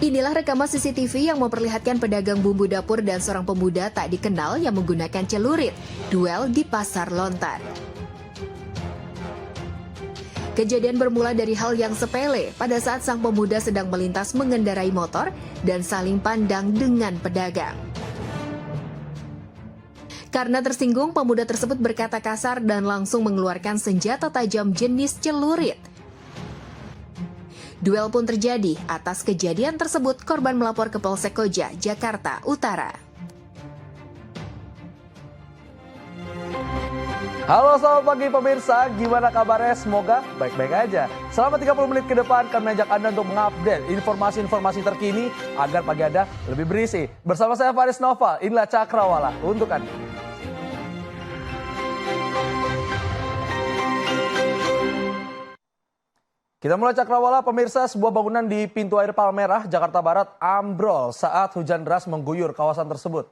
Inilah rekaman CCTV yang memperlihatkan pedagang bumbu dapur dan seorang pemuda tak dikenal yang menggunakan celurit duel di Pasar Lontar. Kejadian bermula dari hal yang sepele pada saat sang pemuda sedang melintas mengendarai motor dan saling pandang dengan pedagang. Karena tersinggung, pemuda tersebut berkata kasar dan langsung mengeluarkan senjata tajam jenis celurit. Duel pun terjadi. Atas kejadian tersebut, korban melapor ke Polsek Koja, Jakarta Utara. Halo, selamat pagi pemirsa. Gimana kabarnya? Semoga baik-baik aja. Selama 30 menit ke depan, kami ajak Anda untuk mengupdate informasi-informasi terkini agar pagi Anda lebih berisi. Bersama saya Faris Noval, inilah Cakrawala untuk Anda. Kita mulai Cakrawala, pemirsa. Sebuah bangunan di pintu air Palmerah, Jakarta Barat ambrol saat hujan deras mengguyur kawasan tersebut.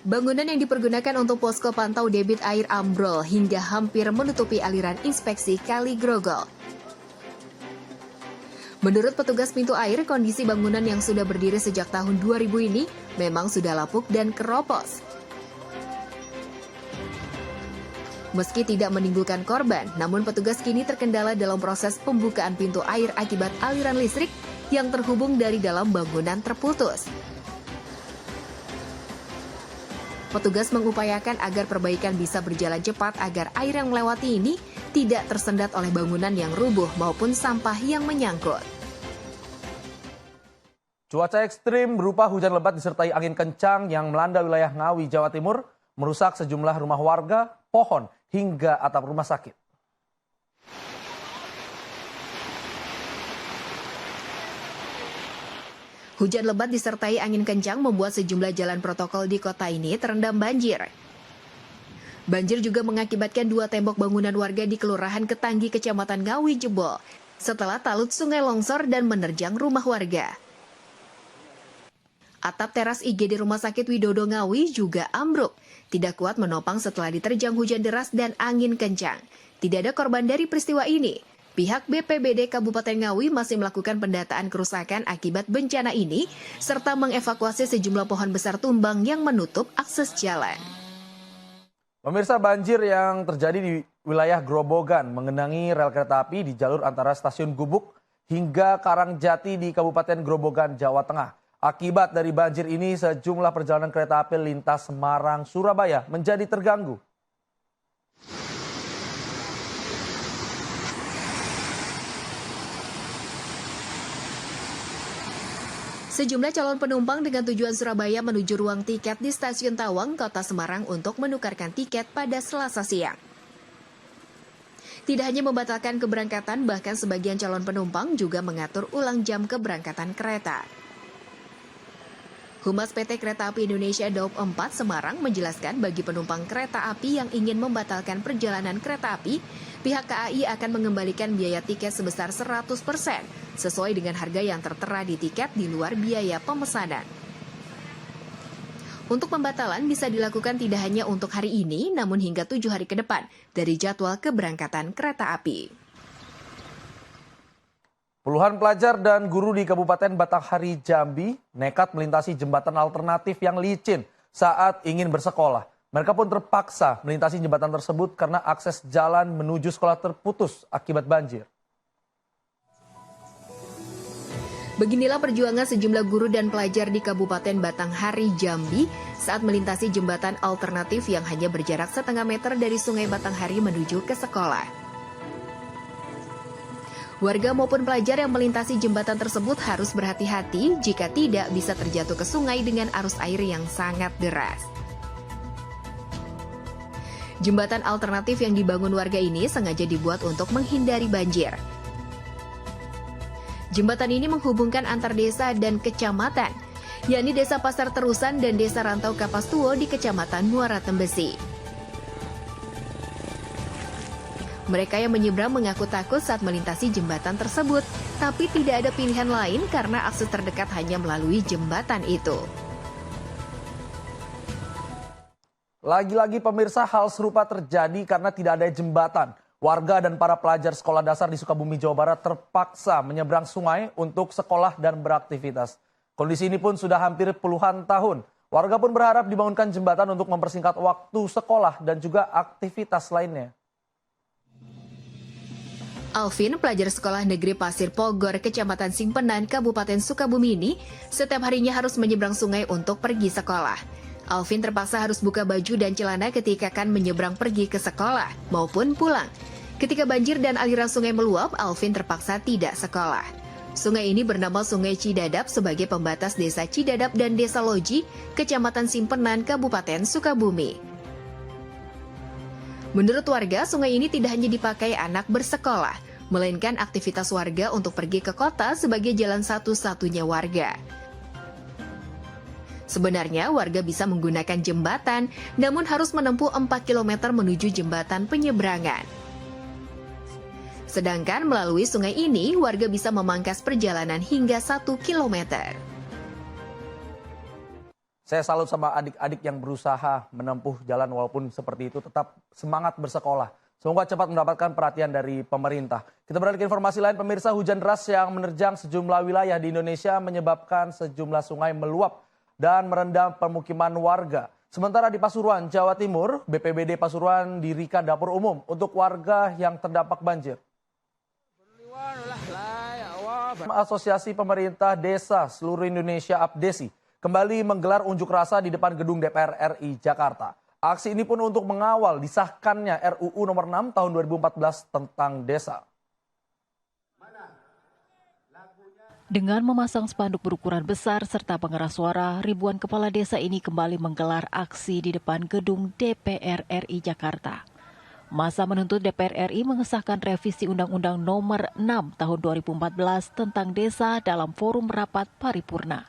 Bangunan yang dipergunakan untuk posko pantau debit air ambrol hingga hampir menutupi aliran inspeksi Kali Grogol. Menurut petugas pintu air, kondisi bangunan yang sudah berdiri sejak tahun 2000 ini memang sudah lapuk dan keropos. Meski tidak menimbulkan korban, namun petugas kini terkendala dalam proses pembukaan pintu air akibat aliran listrik yang terhubung dari dalam bangunan terputus. Petugas mengupayakan agar perbaikan bisa berjalan cepat agar air yang melewati ini tidak tersendat oleh bangunan yang rubuh maupun sampah yang menyangkut. Cuaca ekstrim berupa hujan lebat disertai angin kencang yang melanda wilayah Ngawi, Jawa Timur, merusak sejumlah rumah warga, pohon, hingga atap rumah sakit. Hujan lebat disertai angin kencang membuat sejumlah jalan protokol di kota ini terendam banjir. Banjir juga mengakibatkan 2 tembok bangunan warga di Kelurahan Ketanggi, Kecamatan Ngawi jebol setelah talut sungai longsor dan menerjang rumah warga. Atap teras IGD Rumah Sakit Widodo Ngawi juga ambruk, tidak kuat menopang setelah diterjang hujan deras dan angin kencang. Tidak ada korban dari peristiwa ini. Pihak BPBD Kabupaten Ngawi masih melakukan pendataan kerusakan akibat bencana ini, serta mengevakuasi sejumlah pohon besar tumbang yang menutup akses jalan. Pemirsa, banjir yang terjadi di wilayah Grobogan mengenangi rel kereta api di jalur antara Stasiun Gubuk hingga Karangjati di Kabupaten Grobogan, Jawa Tengah. Akibat dari banjir ini, sejumlah perjalanan kereta api lintas Semarang, Surabaya menjadi terganggu. Sejumlah calon penumpang dengan tujuan Surabaya menuju ruang tiket di Stasiun Tawang, Kota Semarang untuk menukarkan tiket pada Selasa siang. Tidak hanya membatalkan keberangkatan, bahkan sebagian calon penumpang juga mengatur ulang jam keberangkatan kereta. Humas PT Kereta Api Indonesia Daup 4 Semarang menjelaskan bagi penumpang kereta api yang ingin membatalkan perjalanan kereta api, pihak KAI akan mengembalikan biaya tiket sebesar 100% sesuai dengan harga yang tertera di tiket di luar biaya pemesanan. Untuk pembatalan bisa dilakukan tidak hanya untuk hari ini, namun hingga 7 hari ke depan dari jadwal keberangkatan kereta api. Puluhan pelajar dan guru di Kabupaten Batanghari, Jambi nekat melintasi jembatan alternatif yang licin saat ingin bersekolah. Mereka pun terpaksa melintasi jembatan tersebut karena akses jalan menuju sekolah terputus akibat banjir. Beginilah perjuangan sejumlah guru dan pelajar di Kabupaten Batanghari, Jambi saat melintasi jembatan alternatif yang hanya berjarak setengah meter dari Sungai Batanghari menuju ke sekolah. Warga maupun pelajar yang melintasi jembatan tersebut harus berhati-hati jika tidak bisa terjatuh ke sungai dengan arus air yang sangat deras. Jembatan alternatif yang dibangun warga ini sengaja dibuat untuk menghindari banjir. Jembatan ini menghubungkan antar desa dan kecamatan, yakni Desa Pasar Terusan dan Desa Rantau Kapastuo di Kecamatan Muara Tembesi. Mereka yang menyeberang mengaku takut saat melintasi jembatan tersebut, tapi tidak ada pilihan lain karena akses terdekat hanya melalui jembatan itu. Lagi-lagi pemirsa, hal serupa terjadi karena tidak ada jembatan. Warga dan para pelajar sekolah dasar di Sukabumi, Jawa Barat terpaksa menyeberang sungai untuk sekolah dan beraktivitas. Kondisi ini pun sudah hampir puluhan tahun. Warga pun berharap dibangunkan jembatan untuk mempersingkat waktu sekolah dan juga aktivitas lainnya. Alvin, pelajar sekolah negeri Pasir Pogor, Kecamatan Simpenan, Kabupaten Sukabumi ini setiap harinya harus menyeberang sungai untuk pergi sekolah. Alvin terpaksa harus buka baju dan celana ketika akan menyeberang pergi ke sekolah maupun pulang. Ketika banjir dan aliran sungai meluap, Alvin terpaksa tidak sekolah. Sungai ini bernama Sungai Cidadap sebagai pembatas Desa Cidadap dan Desa Loji, Kecamatan Simpenan, Kabupaten Sukabumi. Menurut warga, sungai ini tidak hanya dipakai anak bersekolah, melainkan aktivitas warga untuk pergi ke kota sebagai jalan satu-satunya warga. Sebenarnya warga bisa menggunakan jembatan, namun harus menempuh 4 km menuju jembatan penyeberangan. Sedangkan melalui sungai ini, warga bisa memangkas perjalanan hingga 1 km. Saya salut sama adik-adik yang berusaha menempuh jalan walaupun seperti itu tetap semangat bersekolah. Semoga cepat mendapatkan perhatian dari pemerintah. Kita beralih ke informasi lain, pemirsa. Hujan deras yang menerjang sejumlah wilayah di Indonesia menyebabkan sejumlah sungai meluap dan merendam permukiman warga. Sementara di Pasuruan, Jawa Timur, BPBD Pasuruan dirikan dapur umum untuk warga yang terdampak banjir. Asosiasi Pemerintah Desa Seluruh Indonesia (APDESI) kembali menggelar unjuk rasa di depan gedung DPR RI Jakarta. Aksi ini pun untuk mengawal disahkannya RUU nomor 6 tahun 2014 tentang desa. Dengan memasang spanduk berukuran besar serta pengeras suara, ribuan kepala desa ini kembali menggelar aksi di depan gedung DPR RI Jakarta. Masa menuntut DPR RI mengesahkan revisi Undang-Undang nomor 6 tahun 2014 tentang desa dalam forum rapat paripurna.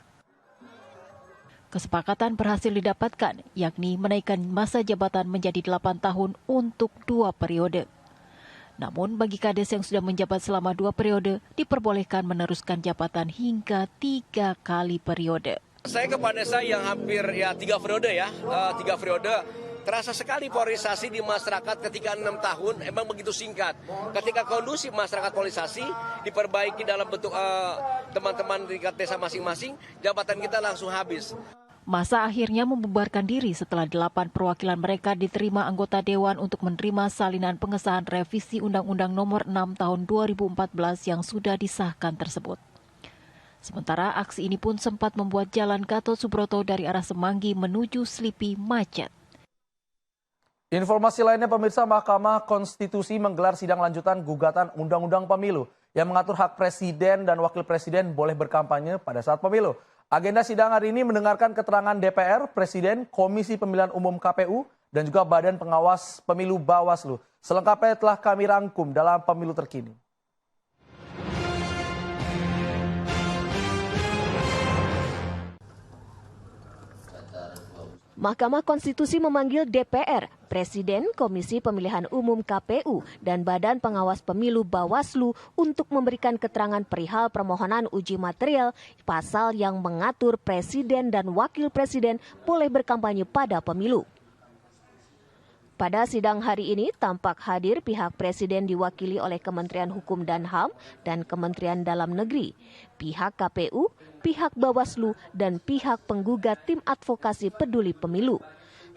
Kesepakatan berhasil didapatkan, yakni menaikkan masa jabatan menjadi 8 tahun untuk 2 periode. Namun bagi kades yang sudah menjabat selama 2 periode, diperbolehkan meneruskan jabatan hingga 3 kali periode. Saya kepala desa yang hampir 3 periode 3 periode. Terasa sekali polarisasi di masyarakat ketika 6 tahun emang begitu singkat. Ketika kondusif masyarakat polarisasi diperbaiki dalam bentuk teman-teman di tingkat desa masing-masing, jabatan kita langsung habis. Masa akhirnya membubarkan diri setelah 8 perwakilan mereka diterima anggota Dewan untuk menerima salinan pengesahan revisi Undang-Undang nomor 6 tahun 2014 yang sudah disahkan tersebut. Sementara aksi ini pun sempat membuat jalan Gatot Subroto dari arah Semanggi menuju Slipi macet. Informasi lainnya, pemirsa, Mahkamah Konstitusi menggelar sidang lanjutan gugatan Undang-Undang Pemilu yang mengatur hak Presiden dan Wakil Presiden boleh berkampanye pada saat pemilu. Agenda sidang hari ini mendengarkan keterangan DPR, Presiden, Komisi Pemilihan Umum KPU, dan juga Badan Pengawas Pemilu Bawaslu. Selengkapnya telah kami rangkum dalam Pemilu Terkini. Mahkamah Konstitusi memanggil DPR, Presiden, Komisi Pemilihan Umum KPU, dan Badan Pengawas Pemilu Bawaslu untuk memberikan keterangan perihal permohonan uji material pasal yang mengatur Presiden dan Wakil Presiden boleh berkampanye pada pemilu. Pada sidang hari ini tampak hadir pihak Presiden diwakili oleh Kementerian Hukum dan HAM dan Kementerian Dalam Negeri, pihak KPU, pihak Bawaslu, dan pihak penggugat tim advokasi peduli pemilu.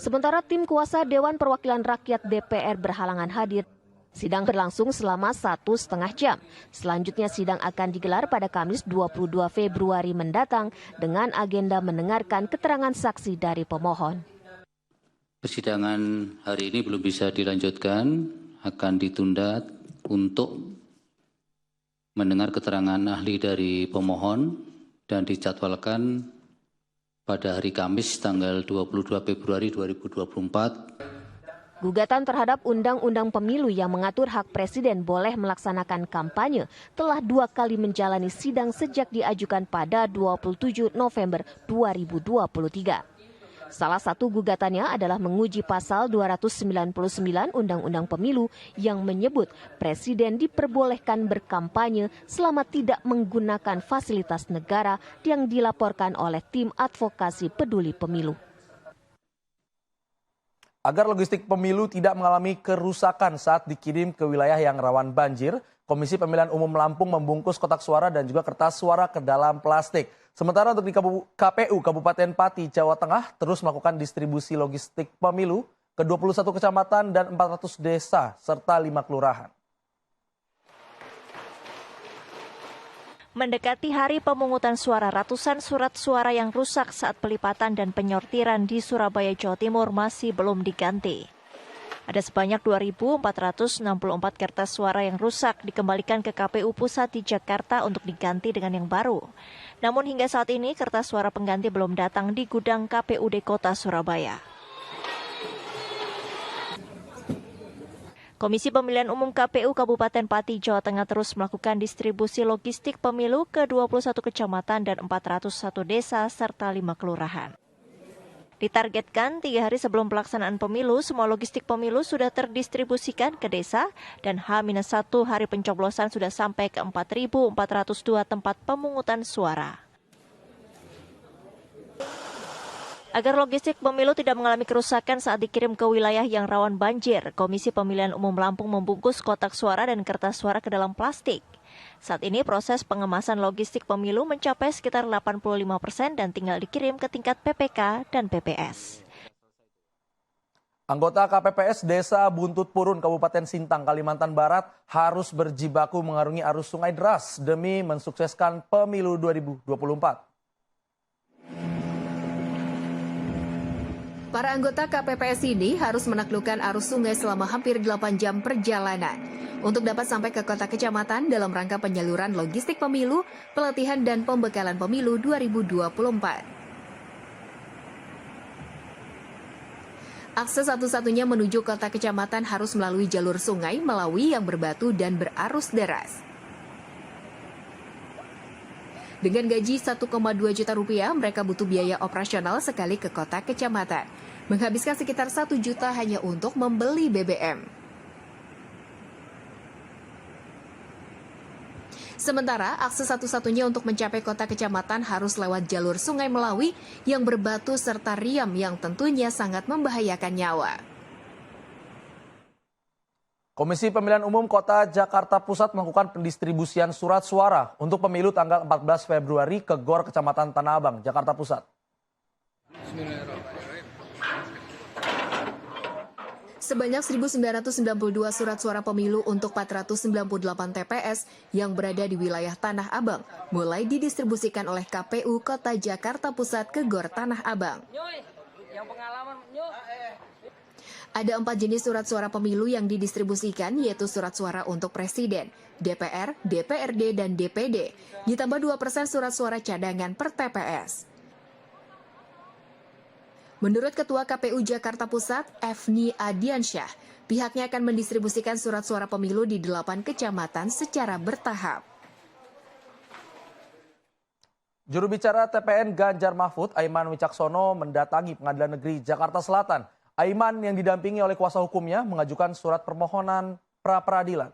Sementara tim kuasa Dewan Perwakilan Rakyat DPR berhalangan hadir. Sidang berlangsung selama 1,5 jam. Selanjutnya sidang akan digelar pada Kamis 22 Februari mendatang dengan agenda mendengarkan keterangan saksi dari pemohon. Persidangan hari ini belum bisa dilanjutkan, akan ditunda untuk mendengar keterangan ahli dari pemohon dan dijadwalkan pada hari Kamis tanggal 22 Februari 2024. Gugatan terhadap Undang-Undang Pemilu yang mengatur hak Presiden boleh melaksanakan kampanye telah 2 kali menjalani sidang sejak diajukan pada 27 November 2023. Salah satu gugatannya adalah menguji pasal 299 Undang-Undang Pemilu yang menyebut Presiden diperbolehkan berkampanye selama tidak menggunakan fasilitas negara yang dilaporkan oleh tim advokasi peduli pemilu. Agar logistik pemilu tidak mengalami kerusakan saat dikirim ke wilayah yang rawan banjir, Komisi Pemilihan Umum Lampung membungkus kotak suara dan juga kertas suara ke dalam plastik. Sementara untuk di KPU Kabupaten Pati, Jawa Tengah terus melakukan distribusi logistik pemilu ke 21 kecamatan dan 400 desa serta 5 kelurahan. Mendekati hari pemungutan suara, ratusan surat suara yang rusak saat pelipatan dan penyortiran di Surabaya, Jawa Timur masih belum diganti. Ada sebanyak 2.464 kertas suara yang rusak dikembalikan ke KPU Pusat di Jakarta untuk diganti dengan yang baru. Namun hingga saat ini kertas suara pengganti belum datang di gudang KPUD Kota Surabaya. Komisi Pemilihan Umum KPU Kabupaten Pati, Jawa Tengah terus melakukan distribusi logistik pemilu ke 21 kecamatan dan 401 desa serta 5 kelurahan. Ditargetkan 3 hari sebelum pelaksanaan pemilu, semua logistik pemilu sudah terdistribusikan ke desa dan H-1 hari pencoblosan sudah sampai ke 4.402 tempat pemungutan suara. Agar logistik pemilu tidak mengalami kerusakan saat dikirim ke wilayah yang rawan banjir, Komisi Pemilihan Umum Lampung membungkus kotak suara dan kertas suara ke dalam plastik. Saat ini proses pengemasan logistik pemilu mencapai sekitar 85% dan tinggal dikirim ke tingkat PPK dan PPS. Anggota KPPS Desa Buntut Purun, Kabupaten Sintang, Kalimantan Barat harus berjibaku mengarungi arus sungai deras demi mensukseskan pemilu 2024. Para anggota KPPS ini harus menaklukkan arus sungai selama hampir 8 jam perjalanan untuk dapat sampai ke kota kecamatan dalam rangka penyaluran logistik pemilu, pelatihan dan pembekalan pemilu 2024. Akses satu-satunya menuju kota kecamatan harus melalui jalur sungai Melawi yang berbatu dan berarus deras. Dengan gaji 1,2 juta rupiah, mereka butuh biaya operasional sekali ke kota kecamatan. Menghabiskan sekitar 1 juta hanya untuk membeli BBM. Sementara, akses satu-satunya untuk mencapai kota kecamatan harus lewat jalur sungai Melawi yang berbatu serta riam yang tentunya sangat membahayakan nyawa. Komisi Pemilihan Umum Kota Jakarta Pusat melakukan pendistribusian surat suara untuk pemilu tanggal 14 Februari ke GOR Kecamatan Tanah Abang, Jakarta Pusat. Sebanyak 1.992 surat suara pemilu untuk 498 TPS yang berada di wilayah Tanah Abang mulai didistribusikan oleh KPU Kota Jakarta Pusat ke GOR Tanah Abang. Ada 4 jenis surat suara pemilu yang didistribusikan, yaitu surat suara untuk Presiden, DPR, DPRD, dan DPD, ditambah 2% surat suara cadangan per TPS. Menurut Ketua KPU Jakarta Pusat, Efni Adiansyah, pihaknya akan mendistribusikan surat suara pemilu di 8 kecamatan secara bertahap. Juru bicara TPN Ganjar Mahfud, Aiman Wicaksono, mendatangi Pengadilan Negeri Jakarta Selatan. Aiman yang didampingi oleh kuasa hukumnya mengajukan surat permohonan pra-peradilan.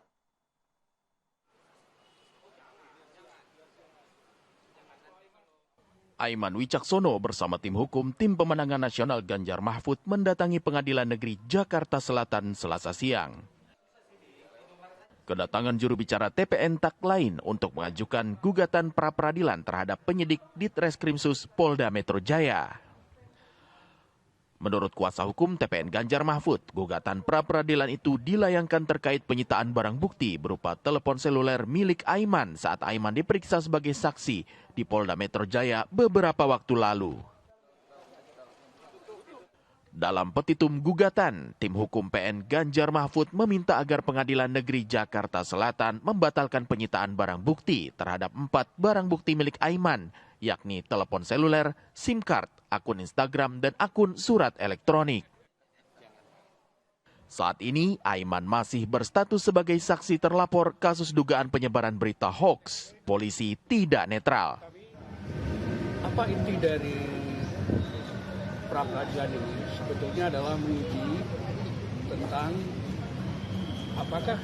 Aiman Wicaksono bersama tim hukum Tim Pemenangan Nasional Ganjar Mahfud mendatangi Pengadilan Negeri Jakarta Selatan Selasa siang. Kedatangan juru bicara TPN tak lain untuk mengajukan gugatan pra-peradilan terhadap penyidik Ditreskrimsus Polda Metro Jaya. Menurut kuasa hukum TPN Ganjar Mahfud, gugatan pra-peradilan itu dilayangkan terkait penyitaan barang bukti berupa telepon seluler milik Aiman saat Aiman diperiksa sebagai saksi di Polda Metro Jaya beberapa waktu lalu. Dalam petitum gugatan, tim hukum PN Ganjar Mahfud meminta agar Pengadilan Negeri Jakarta Selatan membatalkan penyitaan barang bukti terhadap 4 barang bukti milik Aiman, yakni telepon seluler, SIM card, akun Instagram, dan akun surat elektronik. Saat ini, Aiman masih berstatus sebagai saksi terlapor kasus dugaan penyebaran berita hoax. Polisi tidak netral. Apa inti dari pra-peradilan ini? Sebetulnya adalah menguji tentang apakah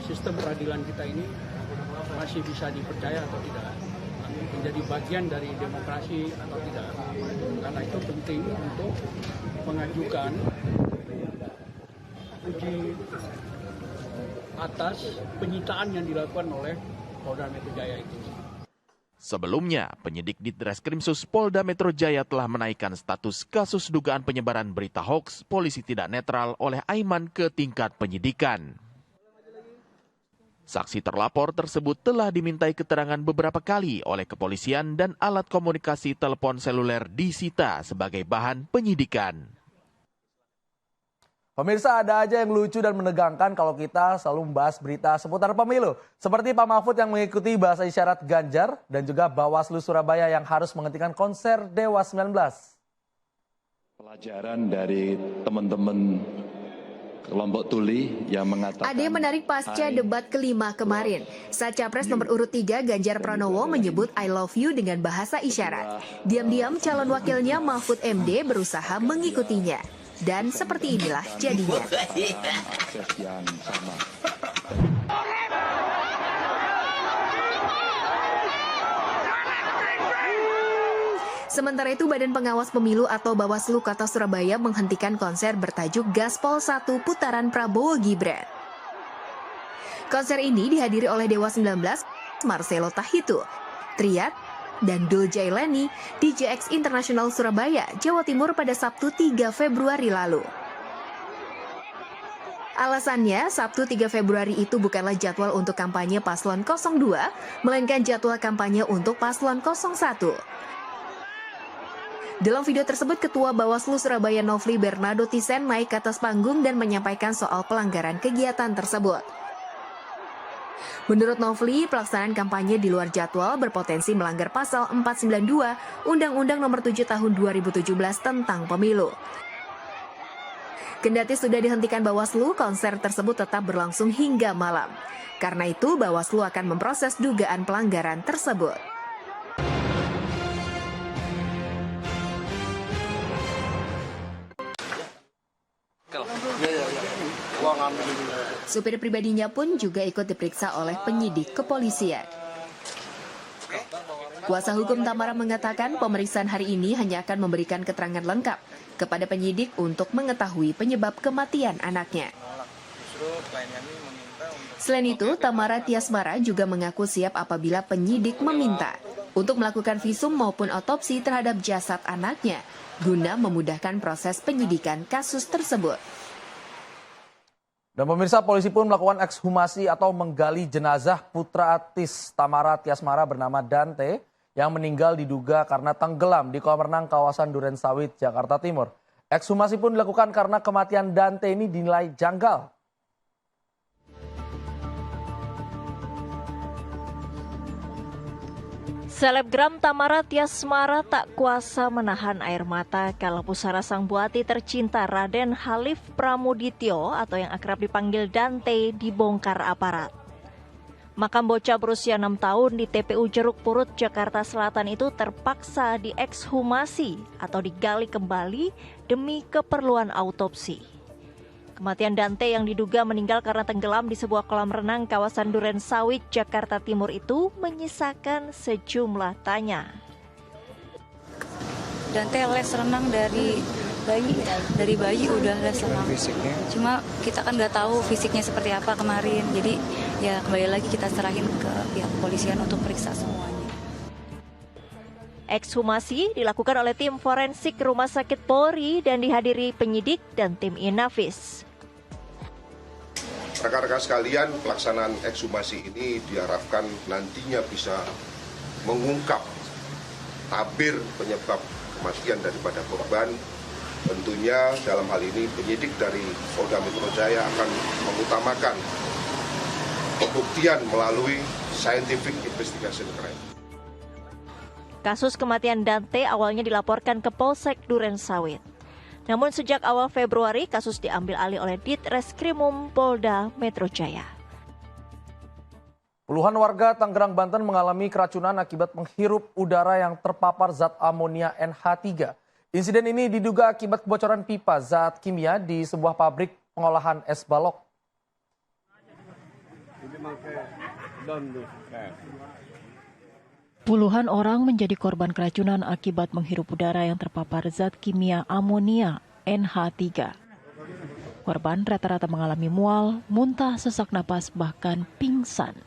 sistem peradilan kita ini masih bisa dipercaya atau tidak. menjadi bagian dari demokrasi atau tidak. Karena itu penting untuk mengajukan uji atas penyitaan yang dilakukan oleh Polda Metro Jaya itu. Sebelumnya, penyidik Ditreskrimsus Polda Metro Jaya telah menaikkan status kasus dugaan penyebaran berita hoaks polisi tidak netral oleh Aiman ke tingkat penyidikan. Saksi terlapor tersebut telah dimintai keterangan beberapa kali oleh kepolisian dan alat komunikasi telepon seluler disita sebagai bahan penyidikan. Pemirsa, ada aja yang lucu dan menegangkan kalau kita selalu membahas berita seputar pemilu. Seperti Pak Mahfud yang mengikuti bahasa isyarat Ganjar dan juga Bawaslu Surabaya yang harus menghentikan konser Dewa 19. Pelajaran dari teman-teman kelompok tuli yang mengatakan... Ada yang menarik pasca debat kelima kemarin. Saat Capres nomor urut 3 Ganjar Pranowo menyebut I love you dengan bahasa isyarat. Diam-diam calon wakilnya Mahfud MD berusaha mengikutinya. Dan seperti inilah jadinya. Sementara itu, Badan Pengawas Pemilu atau Bawaslu Kota Surabaya menghentikan konser bertajuk Gaspol 1 putaran Prabowo Gibran. Konser ini dihadiri oleh Dewa 19, Marcelo Tahitu, Triad, dan Dul Jailani di JX International Surabaya, Jawa Timur pada Sabtu 3 Februari lalu. Alasannya, Sabtu 3 Februari itu bukanlah jadwal untuk kampanye Paslon 02, melainkan jadwal kampanye untuk Paslon 01. Dalam video tersebut, Ketua Bawaslu Surabaya Nofli Bernardo Tisen naik ke atas panggung dan menyampaikan soal pelanggaran kegiatan tersebut. Menurut Nofli, pelaksanaan kampanye di luar jadwal berpotensi melanggar pasal 492 Undang-Undang Nomor 7 Tahun 2017 tentang Pemilu. Kendati sudah dihentikan Bawaslu, konser tersebut tetap berlangsung hingga malam. Karena itu, Bawaslu akan memproses dugaan pelanggaran tersebut. Supir pribadinya pun juga ikut diperiksa oleh penyidik kepolisian. Kuasa hukum Tamara mengatakan pemeriksaan hari ini hanya akan memberikan keterangan lengkap kepada penyidik untuk mengetahui penyebab kematian anaknya. Selain itu, Tamara Tiasmara juga mengaku siap apabila penyidik meminta untuk melakukan visum maupun otopsi terhadap jasad anaknya guna memudahkan proses penyidikan kasus tersebut. Dan pemirsa, polisi pun melakukan ekshumasi atau menggali jenazah putra artis Tamara Tiasmara bernama Dante yang meninggal diduga karena tenggelam di kolam renang kawasan Durensawit, Jakarta Timur. Ekshumasi pun dilakukan karena kematian Dante ini dinilai janggal. Selebgram Tamara Tiasmara tak kuasa menahan air mata kalau pusara sang buati tercinta Raden Halif Pramudityo atau yang akrab dipanggil Dante dibongkar aparat. Makam bocah berusia 6 tahun di TPU Jeruk Purut, Jakarta Selatan itu terpaksa diekshumasi atau digali kembali demi keperluan autopsi. Kematian Dante yang diduga meninggal karena tenggelam di sebuah kolam renang kawasan Durensawit, Jakarta Timur itu menyisakan sejumlah tanya. Dante les renang dari bayi udah les renang. Cuma kita kan nggak tahu fisiknya seperti apa kemarin. Jadi ya kembali lagi kita serahin ke pihak kepolisian untuk periksa semuanya. Ekshumasi dilakukan oleh tim forensik Rumah Sakit Polri dan dihadiri penyidik dan tim Inafis. Rekan-rekan sekalian, pelaksanaan ekshumasi ini diharapkan nantinya bisa mengungkap tabir penyebab kematian daripada korban. Tentunya dalam hal ini penyidik dari Polda Metro Jaya akan mengutamakan pembuktian melalui scientific investigation crime. Kasus kematian Dante awalnya dilaporkan ke Polsek Durensawit. Namun sejak awal Februari kasus diambil alih oleh Ditreskrimum Polda Metro Jaya. Puluhan warga Tangerang, Banten mengalami keracunan akibat menghirup udara yang terpapar zat amonia NH3. Insiden ini diduga akibat kebocoran pipa zat kimia di sebuah pabrik pengolahan es balok. Puluhan orang menjadi korban keracunan akibat menghirup udara yang terpapar zat kimia amonia NH3. Korban rata-rata mengalami mual, muntah, sesak napas, bahkan pingsan.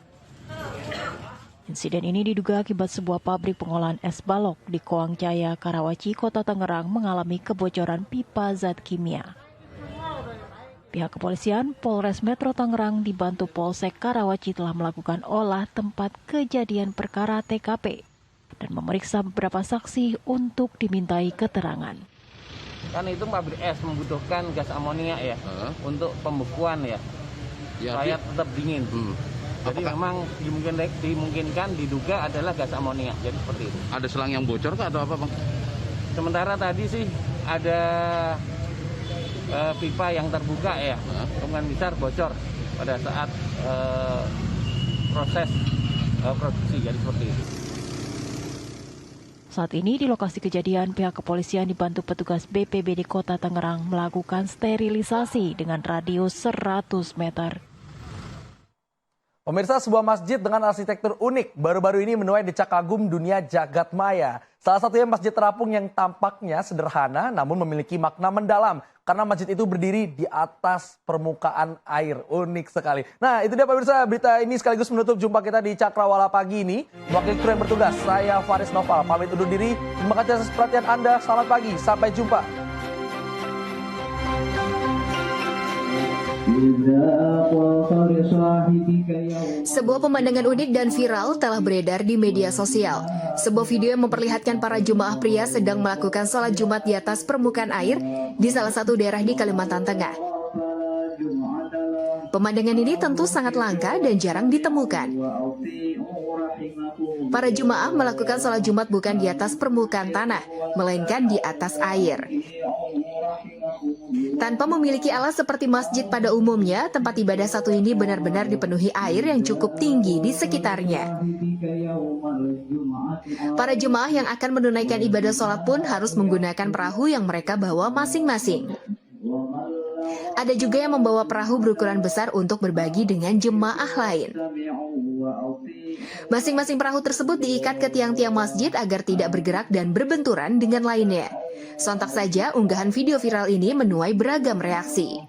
Insiden ini diduga akibat sebuah pabrik pengolahan es balok di Koang Jaya, Karawaci, Kota Tangerang mengalami kebocoran pipa zat kimia. Pihak kepolisian Polres Metro Tangerang dibantu Polsek Karawaci telah melakukan olah tempat kejadian perkara TKP dan memeriksa beberapa saksi untuk dimintai keterangan. Kan itu pabrik es membutuhkan gas amonia ya, untuk pembekuan ya, supaya tetap dingin. Jadi memang dimungkinkan diduga adalah gas amonia, jadi seperti itu. Ada selang yang bocor kah atau apa, Bang? Sementara tadi sih ada pipa yang terbuka ya, kemungkinan besar bocor pada saat proses produksi, jadi seperti itu. Saat ini di lokasi kejadian, pihak kepolisian dibantu petugas BPBD Kota Tangerang melakukan sterilisasi dengan radius 100 meter. Pemirsa, sebuah masjid dengan arsitektur unik baru-baru ini menuai decak kagum dunia jagat maya. Salah satunya Masjid Terapung yang tampaknya sederhana namun memiliki makna mendalam karena masjid itu berdiri di atas permukaan air. Unik sekali. Nah, itu dia pemirsa, berita ini sekaligus menutup jumpa kita di Cakrawala pagi ini. Wakil kru yang bertugas, saya Faris Noval, pamit undur diri. Terima kasih atas perhatian Anda. Selamat pagi, sampai jumpa. Sebuah pemandangan unik dan viral telah beredar di media sosial. Sebuah video yang memperlihatkan para jemaah pria sedang melakukan sholat Jumat di atas permukaan air di salah satu daerah di Kalimantan Tengah. Pemandangan ini tentu sangat langka dan jarang ditemukan. Para jemaah melakukan sholat Jumat bukan di atas permukaan tanah, melainkan di atas air. Tanpa memiliki alas seperti masjid pada umumnya, tempat ibadah satu ini benar-benar dipenuhi air yang cukup tinggi di sekitarnya. Para jemaah yang akan menunaikan ibadah sholat pun harus menggunakan perahu yang mereka bawa masing-masing. Ada juga yang membawa perahu berukuran besar untuk berbagi dengan jemaah lain. Masing-masing perahu tersebut diikat ke tiang-tiang masjid agar tidak bergerak dan berbenturan dengan lainnya. Sontak saja unggahan video viral ini menuai beragam reaksi.